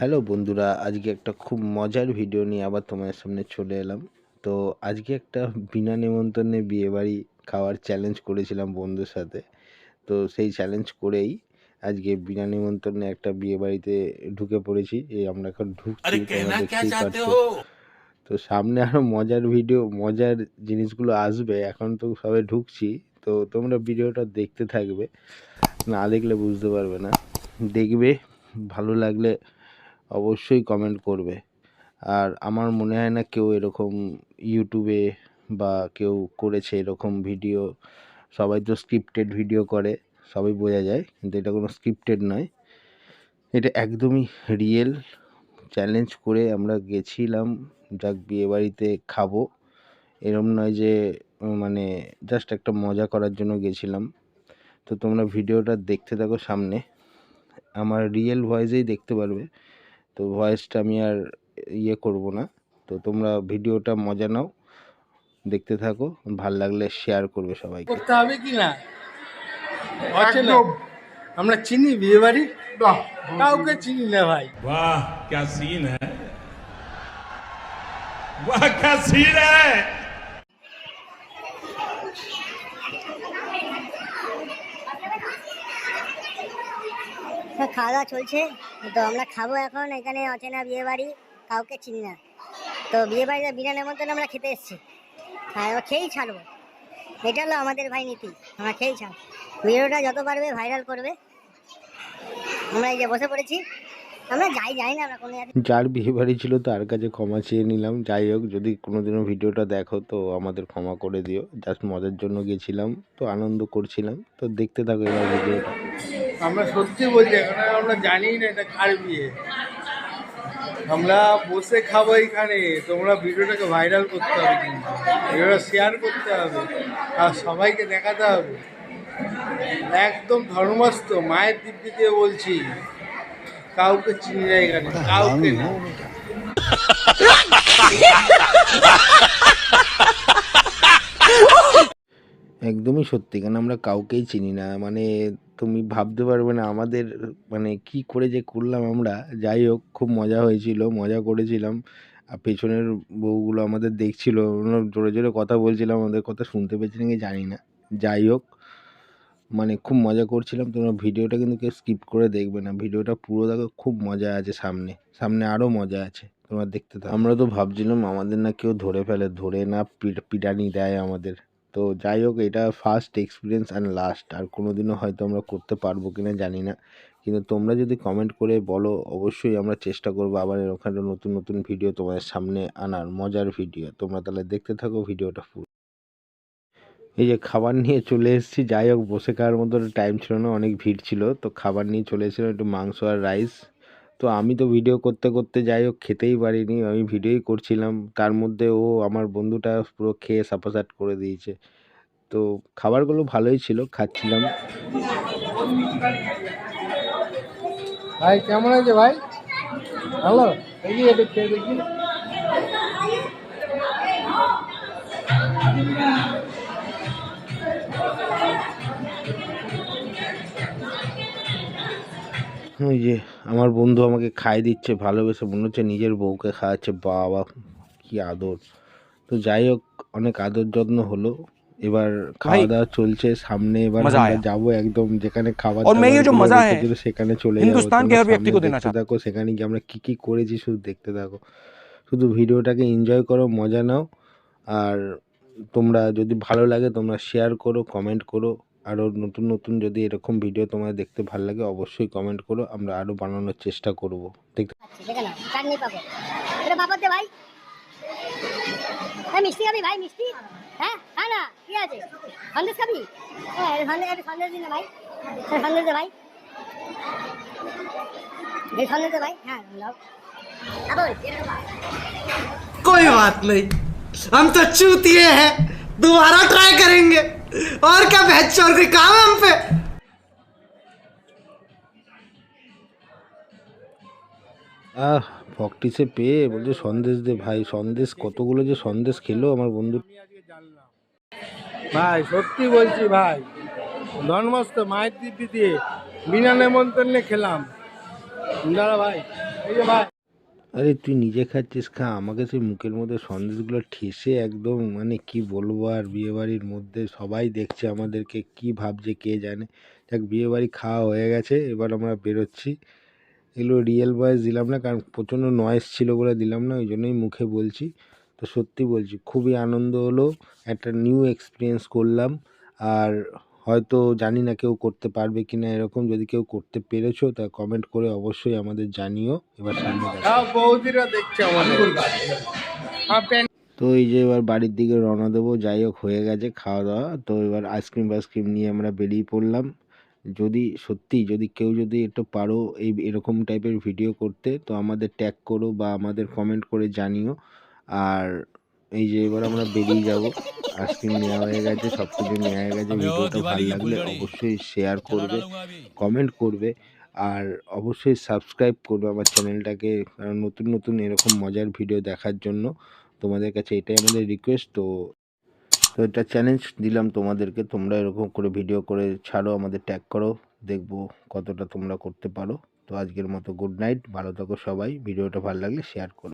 Hello বন্ধুরা, আজকে একটা খুব মজার ভিডিও নিয়ে আবার তোমাদের সামনে চলে এলাম। তো আজকে একটা বিনা নিমন্ত্রণে বিয়েবাড়ি খাওয়ার চ্যালেঞ্জ করেছিলাম বন্ধুর সাথে। তো সেই চ্যালেঞ্জ করেই আজকে বিনা নিমন্ত্রণে একটা বিয়েবাড়িতে ঢুকে পড়েছি। আমরা এখন ঢুকছি, তোমরা দেখতেই পাচ্ছ। তো সামনে আরও মজার ভিডিও, মজার জিনিসগুলো আসবে। এখন তো সবে ঢুকছি, তো তোমরা ভিডিওটা দেখতে থাকবে, না দেখলে বুঝতে পারবে না। দেখবে, ভালো লাগলে অবশ্যই কমেন্ট করবে। আর আমার মনে হয় না কেউ এরকম ইউটিউবে বা কেউ করেছে এরকম ভিডিও। সবাই তো স্ক্রিপ্টেড ভিডিও করে, সবই বোঝা যায়, কিন্তু এটা কোনো স্ক্রিপ্টেড নয়, এটা একদমই রিয়েল। চ্যালেঞ্জ করে আমরা গেছিলাম, যাক বিয়েবাড়িতে খাবো, এরম নয় যে মানে জাস্ট একটা মজা করার জন্য গেছিলাম। তো তোমরা ভিডিওটা দেখতে থাকো, সামনে আমার রিয়েল ভয়েসেই দেখতে পারবে। তো ভয়েসটা আমি আর করব না। তো তোমরা ভিডিওটা মজা নাও, দেখতে থাকো, ভাল লাগলে শেয়ার করবে সবাইকে। করতে হবে কি না আমরা চিনি বিয়ে বাড়ি, কাউকে চিনি না ভাই। वाह क्या सीन है, वाह क्या सीन है। খাওয়া দাওয়া চলছে, তো আমরা খাবো এখন। এখানে অচেনা বিয়ে বাড়ি, কাউকে চিনি না। তো বিয়ে বাড়িতে বিনা নেমন্তন্ন আমরা খেতে এসেছি, আর খেয়েই ছাড়বো। এটা হলো আমাদের ভাই নীতি, আমরা খেয়েই ছাড়বো। ভিডিওটা যত পারবে ভাইরাল করবে। আমরা এই যে বসে পড়েছি, আমরা যাই না আমরা কোনো। যার বিয়ে বাড়ি ছিল তার কাছে ক্ষমা চেয়ে নিলাম। যাই হোক, যদি কোনোদিনও ভিডিওটা দেখো তো আমাদের ক্ষমা করে দিও। জাস্ট মজার জন্য গেছিলাম, তো আনন্দ করছিলাম। তো দেখতে থাকো এবার ভিডিওটা। আমরা সত্যি বলছি, এখন আমরা জানি না এটা কার বিয়ে। আমরা বসে খাবো এইখানে, তোমরা ভিডিওটাকে ভাইরাল করতে হবে, কিন্তু ভিডিওটা শেয়ার করতে হবে আর সবাইকে দেখাতে হবে। একদম ধর্মস্থ মায়ের দিব্যি দিয়ে বলছি, কাউকে চিনি না এখানে, কাউকে না। একদমই সত্যি, কারণ আমরা কাউকেই চিনি না। মানে তুমি ভাবতে পারবে না আমাদের মানে কি করে যে করলাম আমরা। যাই হোক, খুব মজা হয়েছিল, মজা করেছিলাম। আর পেছনের বউগুলো আমাদের দেখছিল, ওরা জোরে জোরে কথা বলছিলাম, আমাদের কথা শুনতে পেয়েছে নাকি জানি না। যাই হোক, মানে খুব মজা করছিলাম। তোমরা ভিডিওটা কিন্তু কেউ স্কিপ করে দেখবে না, ভিডিওটা পুরো দেখো, খুব মজা আছে। সামনে সামনে আরও মজা আছে, তোমরা দেখতে থাকো। আমরা তো ভাবছিলাম আমাদের না কেউ ধরে ফেলে, ধরে না পিটানি দেয় আমাদের। তো যাই হোক, এটা ফার্স্ট এক্সপিরিয়েন্স অ্যান্ড লাস্ট। আর কোনো দিনও হয়তো আমরা করতে পারবো কিনা জানি না, কিন্তু তোমরা যদি কমেন্ট করে বলো অবশ্যই আমরা চেষ্টা করবো আবার ওখানে নতুন নতুন ভিডিও তোমাদের সামনে আনার, মজার ভিডিও। তোমরা তাহলে দেখতে থাকো ভিডিওটা পুরো। এই যে খাবার নিয়ে চলে এসেছি। যাই হোক, বসে খাওয়ার মতো টাইম ছিল না, অনেক ভিড় ছিল। তো খাবার নিয়ে চলে এসেছিলাম, একটু মাংস আর রাইস। তো আমি তো ভিডিও করতে করতে যাই হোক খেতেই পারিনি, আমি ভিডিওই করছিলাম। তার মধ্যে ও আমার বন্ধুটা পুরো খেয়ে সাপাসাট করে দিয়েছে। তো খাবারগুলো ভালোই ছিল, খাচ্ছিলাম। ভাই কেমন আছে ভাই? ভালো, দেখি একটু খেয়ে দেখি। ওই যে আমার বন্ধু আমাকে খাইয়ে দিচ্ছে ভালোবেসে, মনে হচ্ছে নিজের বউকে খাওয়াচ্ছে। বাবা কি আদর! তো যাই হোক, অনেক আদর যত্ন হলো। এবার খাওয়া দাওয়া চলছে সামনে। এবার আমরা যাবো একদম যেখানে খাবার রেখেছিল সেখানে চলে যাবো। দেখতে থাকো, সেখানে গিয়ে আমরা কি কি করেছি শুধু দেখতে থাকো। শুধু ভিডিওটাকে এনজয় করো, মজা নাও। আর তোমরা যদি ভালো লাগে তোমরা শেয়ার করো, কমেন্ট করো। আরও নতুন নতুন যদি এরকম ভিডিও তোমার দেখতে ভালো লাগে অবশ্যই কমেন্ট করো, আমরা আরও বানানোর চেষ্টা করব। দেখতে মিষ্টি খাবি ভাই? মিষ্টি, হ্যাঁ হ্যাঁ, না কি আছে, সন্দেশ খাবি? সন্দেশ দিন ভাই, সন্দেশ দে ভাই, সন্দেশ দে ভাই। হ্যাঁ कोई बात नहीं, हम तो चूतिए हैं, दोबारा ट्राई करेंगे। और क्या बहस चोर के काम है हम पे। ভক্তিসে পেয়ে বলছে সন্দেশ দে ভাই। সন্দেশ কতগুলো যে সন্দেশ খেলো আমার বন্ধু। ভাই সত্যি বলছি ভাই, ধর্মস্থ মায়ের দিব্যি দিয়ে বিনা নেমন্তন্নে খেলাম। দাঁড়া ভাই, আরে তুই নিজে খাচ্ছিস খা, আমাকে সেই মুখের মধ্যে সন্দেশগুলো ঠেসে একদম মানে কি বলবো আর, বিয়েবাড়ির মধ্যে সবাই দেখছে আমাদেরকে, কি ভাবছে কে জানে। দেখ বিয়েবাড়ি খাওয়া হয়ে গেছে, এবার আমরা বেরোচ্ছি। এগুলো রিয়েল ভয়েস দিলাম না, কারণ প্রচণ্ড নয়েজ ছিল বলে দিলাম না, ওই জন্যই মুখে বলছি। তো সত্যি বলছি খুবই আনন্দ হলো, একটা নিউ এক্সপিরিয়েন্স করলাম। আর হয়তো জানি না কেউ করতে পারবে কি না এরকম, যদি কেউ করতে পেরেছো তা কমেন্ট করে অবশ্যই আমাদের জানিও। এবার সামনে দেখা সব বৌদিরা দেখছে আমাদের। তো এই যে এবার বাড়ির দিকে রওনা দেবো, যাই হোক হয়ে গেছে খাওয়া দাওয়া। তো এবার আইসক্রিম ফাইসক্রিম নিয়ে আমরা বেরিয়ে পড়লাম। যদি কেউ যদি একটু পারো এরকম টাইপের ভিডিও করতে, তো আমাদের ট্যাগ করো বা আমাদের কমেন্ট করে জানিও। আর এই যে এবার আমরা বেরিয়ে যাব, আইসক্রিম নেওয়া হয়ে গেছে, সব কিছু নেওয়া হয়ে গেছে। ভিডিওটা ভালো লাগলে অবশ্যই শেয়ার করবে, কমেন্ট করবে, আর অবশ্যই সাবস্ক্রাইব করবে আমার চ্যানেলটাকে, কারণ নতুন নতুন এরকম মজার ভিডিও দেখার জন্য তোমাদের কাছে এটাই আমাদের রিকোয়েস্ট। তো এটা চ্যালেঞ্জ দিলাম তোমাদেরকে, তোমরা এরকম করে ভিডিও করে ছাড়ো, আমাদের ট্যাগ করো, দেখবো কতটা তোমরা করতে পারো। তো আজকের মতো গুড নাইট, ভালো থাকো সবাই, ভিডিওটা ভালো লাগলে শেয়ার করো।